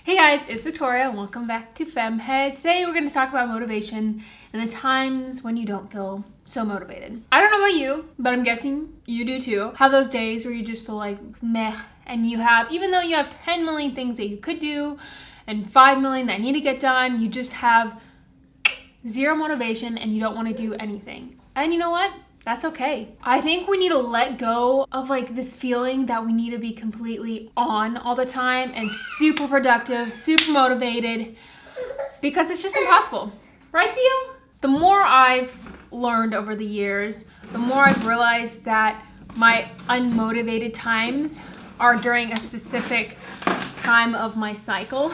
Hey guys, it's Victoria and welcome back to FemmeHead. Today we're going to talk about motivation and the times when you don't feel so motivated. I don't know about you, but I'm guessing you do too. Have those days where you just feel like meh, and you have, even though you have 10 million things that you could do and 5 million that need to get done, you just have zero motivation and you don't want to do anything. And you know what? That's okay. I think we need to let go of like this feeling that we need to be completely on all the time and super productive, super motivated, because it's just impossible. Right, Theo? The more I've learned over the years, the more I've realized that my unmotivated times are during a specific time of my cycle.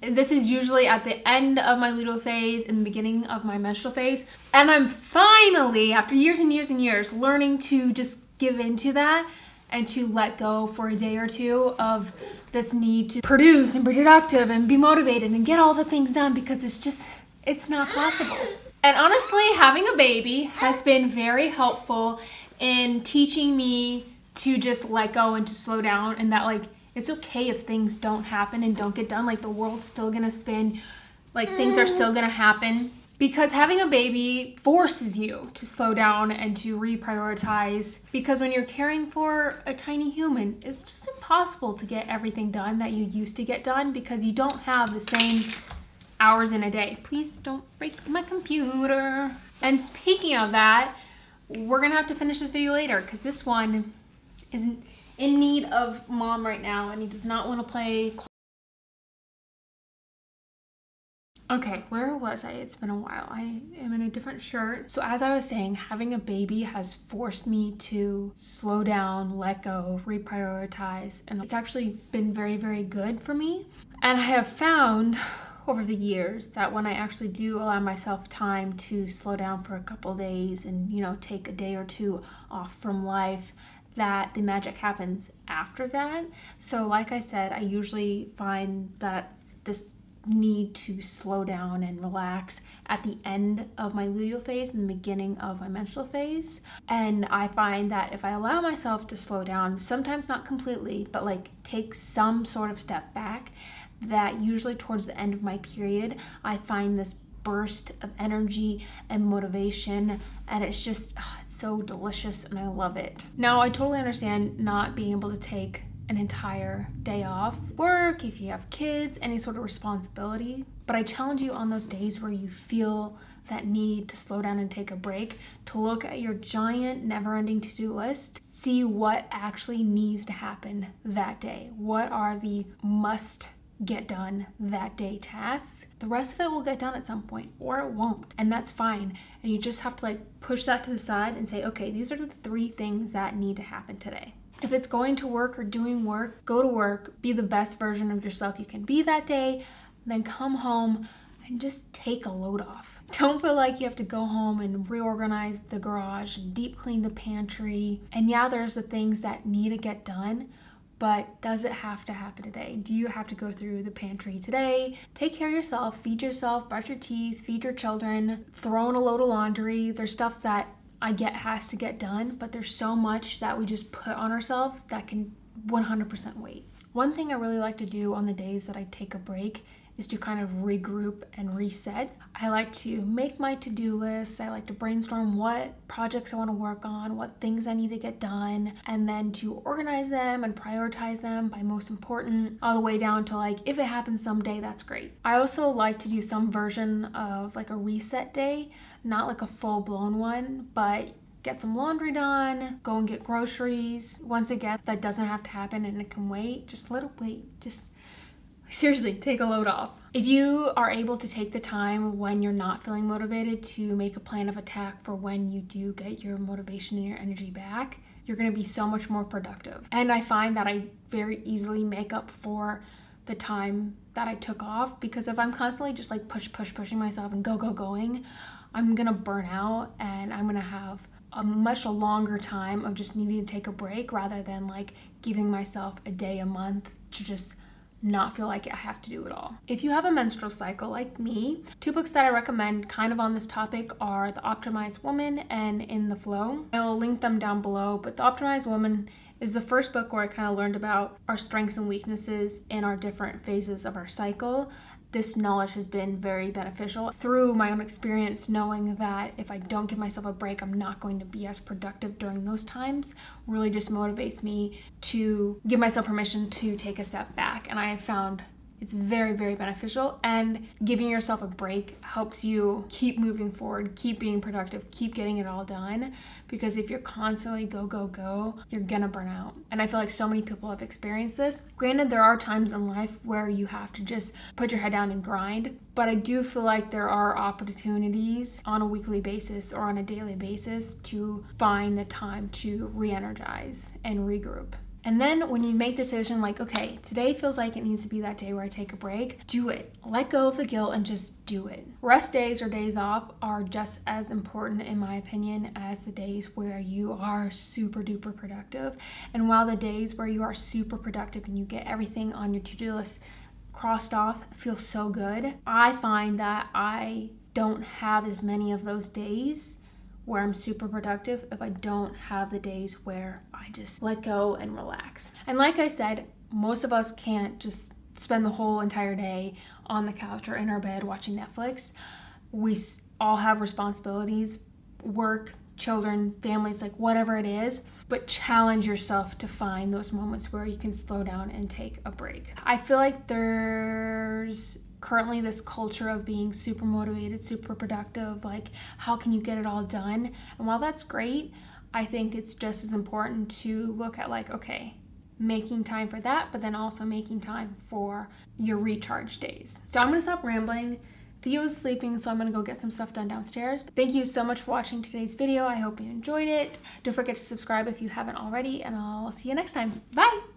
This is usually at the end of my luteal phase and the beginning of my menstrual phase. And I'm finally, after years and years and years, learning to just give into that and to let go for a day or two of this need to produce and be productive and be motivated and get all the things done, because it's not possible. And honestly, having a baby has been very helpful in teaching me to just let go and to slow down, and that like it's okay if things don't happen and don't get done. Like the world's still gonna spin, like things are still gonna happen, because having a baby forces you to slow down and to reprioritize, because when you're caring for a tiny human, it's just impossible to get everything done that you used to get done because you don't have the same hours in a day. Please don't break my computer. And speaking of that, we're gonna have to finish this video later because this one is in need of mom right now and he does not want to play. Okay, where was I? It's been a while. I am in a different shirt. So as I was saying, having a baby has forced me to slow down, let go, reprioritize, and it's actually been very, very good for me. And I have found over the years that when I actually do allow myself time to slow down for a couple days and, take a day or two off from life, that the magic happens after that. So like I said, I usually find that this need to slow down and relax at the end of my luteal phase and the beginning of my menstrual phase. And I find that if I allow myself to slow down, sometimes not completely, but like take some sort of step back, that usually towards the end of my period, I find this burst of energy and motivation, and it's just it's so delicious and I love it. Now I totally understand not being able to take an entire day off work if you have kids, any sort of responsibility, but I challenge you on those days where you feel that need to slow down and take a break, to look at your giant never-ending to-do list, see what actually needs to happen that day. What are the must get done that day tasks? The rest of it will get done at some point, or it won't, and that's fine. And you just have to push that to the side and say, okay, these are the 3 things that need to happen today. If it's going to work or doing work, go to work, be the best version of yourself you can be that day, then come home and just take a load off. Don't feel like you have to go home and reorganize the garage and deep clean the pantry. And yeah, there's the things that need to get done, but does it have to happen today? Do you have to go through the pantry today? Take care of yourself, feed yourself, brush your teeth, feed your children, throw in a load of laundry. There's stuff that I get has to get done, but there's so much that we just put on ourselves that can 100% wait. One thing I really like to do on the days that I take a break is to kind of regroup and reset. I like to make my to-do lists. I like to brainstorm what projects I want to work on, what things I need to get done, and then to organize them and prioritize them by most important, all the way down to if it happens someday, that's great. I also like to do some version of a reset day, not a full-blown one, but get some laundry done, go and get groceries. Once again, that doesn't have to happen and it can wait. Just let it wait. Just seriously, take a load off. If you are able to take the time when you're not feeling motivated to make a plan of attack for when you do get your motivation and your energy back, you're gonna be so much more productive. And I find that I very easily make up for the time that I took off, because if I'm constantly just pushing myself and going, I'm gonna burn out and I'm gonna have a much longer time of just needing to take a break, rather than giving myself a day a month to just not feel like I have to do it all. If you have a menstrual cycle like me, 2 books that I recommend kind of on this topic are The Optimized Woman and In the Flow. I'll link them down below, but The Optimized Woman is the first book where I kind of learned about our strengths and weaknesses in our different phases of our cycle. This knowledge has been very beneficial through my own experience, knowing that if I don't give myself a break, I'm not going to be as productive during those times. Really just motivates me to give myself permission to take a step back. And I have found it's very, very beneficial, and giving yourself a break helps you keep moving forward, keep being productive, keep getting it all done, because if you're constantly go, go, go, you're gonna burn out. And I feel like so many people have experienced this. Granted, there are times in life where you have to just put your head down and grind, but I do feel like there are opportunities on a weekly basis or on a daily basis to find the time to re-energize and regroup. And then when you make the decision like, okay, today feels like it needs to be that day where I take a break, do it. Let go of the guilt and just do it. Rest days or days off are just as important, in my opinion, as the days where you are super duper productive. And while the days where you are super productive and you get everything on your to-do list crossed off feel so good, I find that I don't have as many of those days where I'm super productive if I don't have the days where I just let go and relax. And like I said, most of us can't just spend the whole entire day on the couch or in our bed watching Netflix. We all have responsibilities, work, children, families, like whatever it is, but challenge yourself to find those moments where you can slow down and take a break. I feel like there's currently this culture of being super motivated, super productive, like how can you get it all done? And while that's great, I think it's just as important to look at like, okay, making time for that, but then also making time for your recharge days. So I'm gonna stop rambling. Theo is sleeping, so I'm gonna go get some stuff done downstairs. Thank you so much for watching today's video. I hope you enjoyed it. Don't forget to subscribe if you haven't already, and I'll see you next time. Bye.